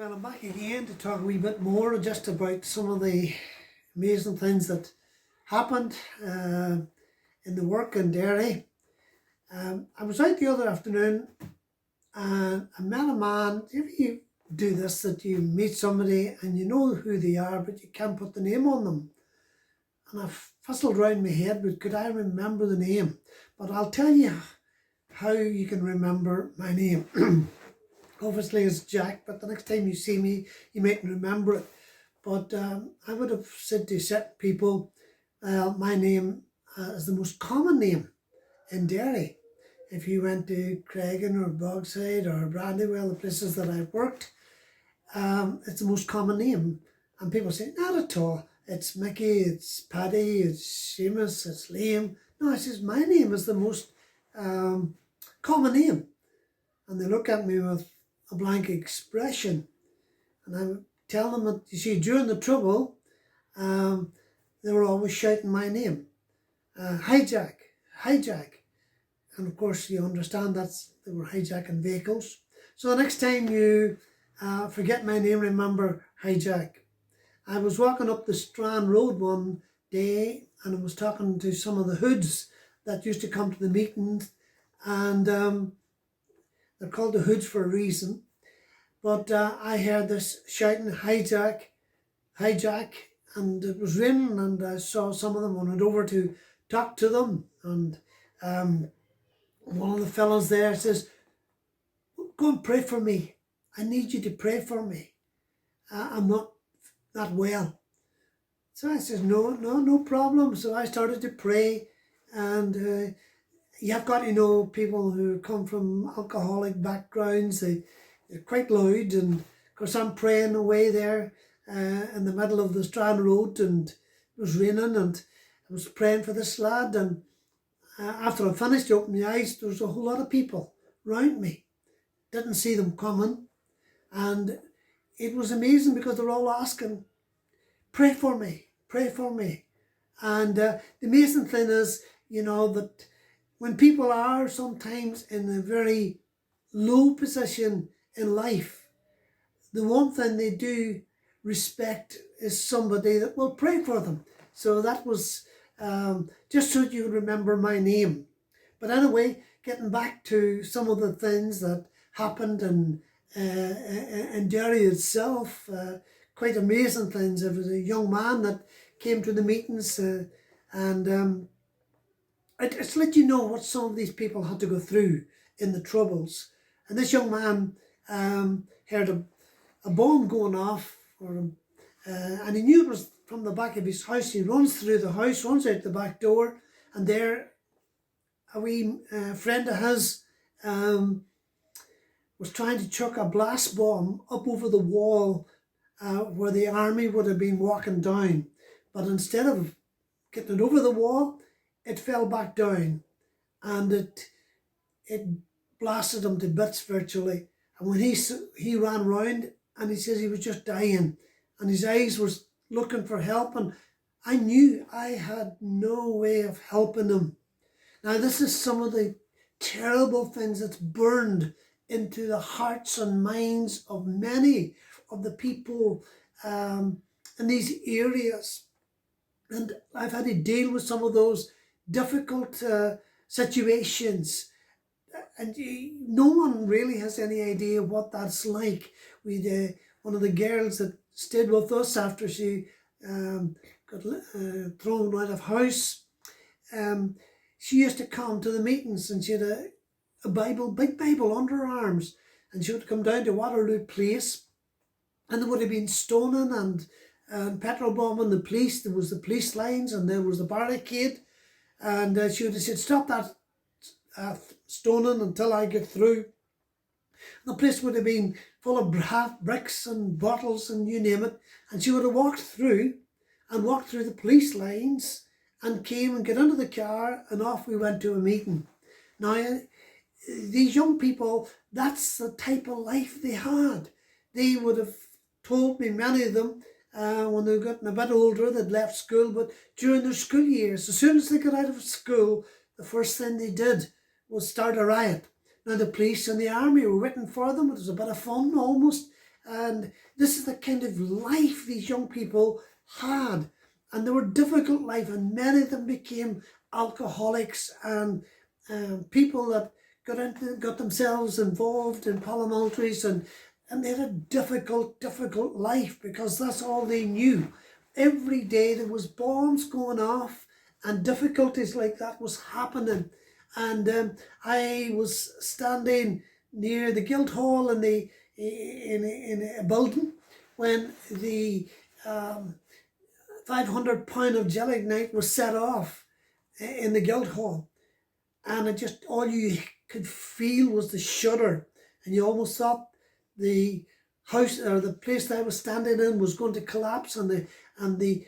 Well, I'm back again to talk a wee bit more just about some of the amazing things that happened in the work in Derry. I was out the other afternoon and I met a man. If you do this, that you meet somebody and you know who they are, but you can't put the name on them. And I fuzzled around my head, but could I remember the name? But I'll tell you how you can remember my name. Obviously it's Jack, but the next time you see me, you mightn't remember it. But I would have said to certain people, my name is the most common name in Derry. If you went to Craigan or Bogside or Brandywell, the places that I've worked, it's the most common name. And people say, not at all. It's Mickey, it's Paddy, it's Seamus, it's Liam. No, I says, my name is the most common name. And they look at me with a blank expression. And I would tell them that, you see, during the Trouble, they were always shouting my name. Hi Jack, hi Jack. And of course you understand that they were hijacking vehicles. So the next time you forget my name, remember, hi Jack. I was walking up the Strand Road one day and I was talking to some of the hoods that used to come to the meetings, and they're called the hoods for a reason. But I heard this shouting, hi Jack, and it was raining, and I saw some of them and went over to talk to them. And one of the fellows there says, go and pray for me. I need you to pray for me. I'm not that well. So I says, no problem. So I started to pray, and you've got to know people who come from alcoholic backgrounds. They're quite loud, and of course I'm praying away there in the middle of the Strand Road, and it was raining, and I was praying for this lad, and after I finished to open my eyes, there was a whole lot of people around me. Didn't see them coming, and it was amazing because they were all asking, pray for me, pray for me. And the amazing thing is, you know, that when people are sometimes in a very low position in life, the one thing they do respect is somebody that will pray for them. So that was just so you remember my name. But anyway, getting back to some of the things that happened in Derry itself, quite amazing things. There was a young man that came to the meetings, and it's let you know what some of these people had to go through in the Troubles. And this young man heard a bomb going off for him, and he knew it was from the back of his house. He runs through the house, runs out the back door, and there a wee friend of his was trying to chuck a blast bomb up over the wall where the army would have been walking down. But instead of getting it over the wall, it fell back down, and it blasted him to bits virtually. And when he ran round, and he says he was just dying, and his eyes were looking for help, and I knew I had no way of helping him. Now this is some of the terrible things that's burned into the hearts and minds of many of the people in these areas. And I've had to deal with some of those difficult situations. And no one really has any idea what that's like. We one of the girls that stayed with us after she got thrown out of house, she used to come to the meetings, and she had a Bible, big Bible under her arms, and she would come down to Waterloo Place, and there would have been stoning and petrol bombing the police. There was the police lines, and there was the barricade, and she would have said, stop that stoning until I get through. The place would have been full of bricks and bottles and you name it, and she would have walked through the police lines and came and got into the car, and off we went to a meeting. Now these young people, that's the type of life they had. They would have told me, many of them, when they were getting a bit older, they'd left school, but during their school years, as soon as they got out of school, the first thing they did was start a riot. Now the police and the army were waiting for them. It was a bit of fun almost, And this is the kind of life these young people had. And they were difficult life, and many of them became alcoholics and people that got themselves involved in paramilitaries, and they had a difficult life because that's all they knew. Every day there was bombs going off and difficulties like that was happening. And I was standing near the Guildhall in a building when the 500 pound of gelignite was set off in the Guildhall, and it just, all you could feel was the shudder, and you almost thought the house or the place that I was standing in was going to collapse, and the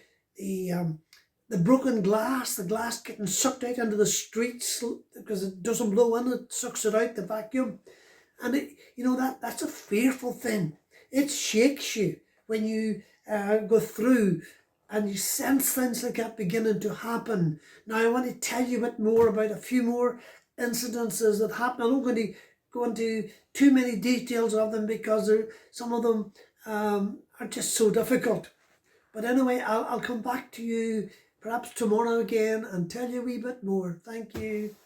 broken glass, the glass getting sucked out into the streets because it doesn't blow in, it sucks it out, the vacuum. And that's a fearful thing. It shakes you when you go through and you sense things like that beginning to happen. Now I want to tell you a bit more about a few more incidences that happened. I'm not going to go into too many details of them because some of them are just so difficult. But anyway, I'll come back to you perhaps tomorrow again and tell you a wee bit more. Thank you.